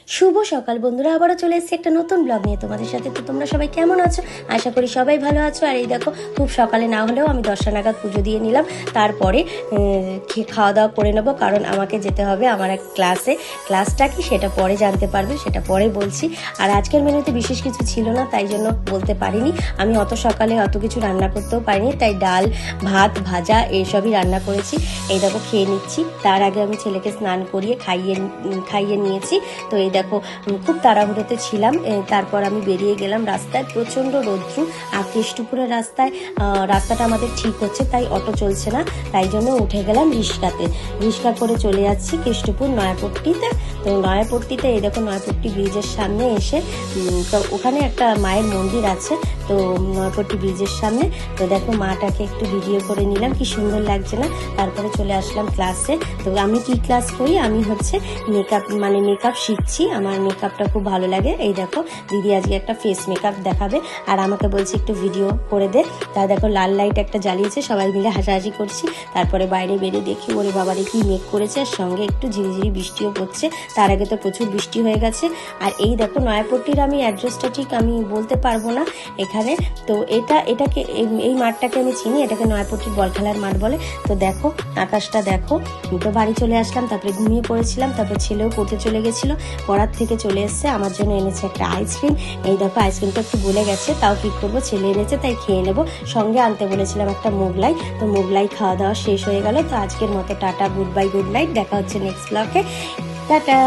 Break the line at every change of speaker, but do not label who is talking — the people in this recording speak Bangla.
শুভ সকাল বন্ধুরা, আবারও চলে এসেছি একটা নতুন ব্লগ নিয়ে তোমাদের সাথে। তো তোমরা সবাই কেমন আছো? আশা করি সবাই ভালো আছো। আর এই দেখো, খুব সকালে না হলেও আমি 10টা নাগাদ পুজো দিয়ে নিলাম। তারপরে খাওয়া দাওয়া করে নেবো, কারণ আমাকে যেতে হবে আমার এক ক্লাসে। ক্লাসটা কি সেটা পরে জানতে পারবে, সেটা পরে বলছি। আর আজকের মেনুতে বিশেষ কিছু ছিল না, তাই জন্য বলতে পারিনি। আমি অত সকালে অত কিছু রান্না করতেও পারিনি, তাই ডাল ভাত ভাজা এইসবই রান্না করেছি। এই দেখো খেয়ে নিচ্ছি। তার আগে আমি ছেলেকে স্নান করিয়ে খাইয়ে নিয়েছি। তো এই দেখো, খুব তাড়াহুড়োতে ছিলাম। তারপর আমি বেরিয়ে গেলাম রাস্তায়। প্রচণ্ড রৌদ্র, আর কেষ্টপুরের রাস্তাটা আমাদের ঠিক হচ্ছে, তাই অটো চলছে না, তাই জন্য উঠে গেলাম রিক্সা করে চলে যাচ্ছি কেষ্টপুর নয়াপট্টিতে। তো নয়াপট্টিতে এই দেখো, নয়াপট্টি ব্রিজের সামনে এসে, তো ওখানে একটা মায়ের মন্দির আছে, তো নয়াপট্টি ব্রিজের সামনে। তো দেখো, মাটাকে একটু ভিডিও করে নিলাম, কি সুন্দর লাগছে না। তারপরে চলে আসলাম ক্লাসে। তো আমি কি ক্লাস করি? আমি হচ্ছে মেকআপ শিখছি। আমার মেকআপটা খুব ভালো লাগে। এই দেখো, দিদি আজকে একটা ফেস মেকআপ দেখাবে, আর আমাকে বলছে একটু ভিডিও করে দে। তা দেখো, লাল লাইট একটা জ্বালিয়েছে, সবাই মিলে হাসাহাসি করছি। তারপরে বাইরে বেরিয়ে দেখি, ওরে বাবারে কি মেক করেছে, আর সঙ্গে একটু ঝিরিঝিরি বৃষ্টিও পড়ছে। তার আগে তো প্রচুর বৃষ্টি হয়ে গেছে। আর এই দেখো, নয়াপট্টির আমি অ্যাড্রেসটা ঠিক আমি বলতে পারবো না এখানে। তো এটাকে এই মাঠটাকে আমি চিনি, এটাকে নয়াপট্টির বল খেলার মাঠ বলে। তো দেখো, আকাশটা দেখো। তো বাড়ি চলে আসলাম, তারপরে ঘুমিয়ে পড়েছিলাম। তারপরে ছেলেও পড়তে চলে গেছিলো, পড়ার থেকে চলে এসছে। আমার জন্য এনেছে একটা আইসক্রিম। এই দেখো, আইসক্রিমটা একটু গলে গেছে, তাও কি করবো, ছেলে এনেছে তাই খেয়ে নেবো। সঙ্গে আনতে বলেছিলাম একটা মোগলাই, তো মোগলাই খাওয়া দাওয়া শেষ হয়ে গেল। তো আজকের মতো tata, good bye, good night. দেখা হচ্ছে নেক্সট ব্লগে। টাটা।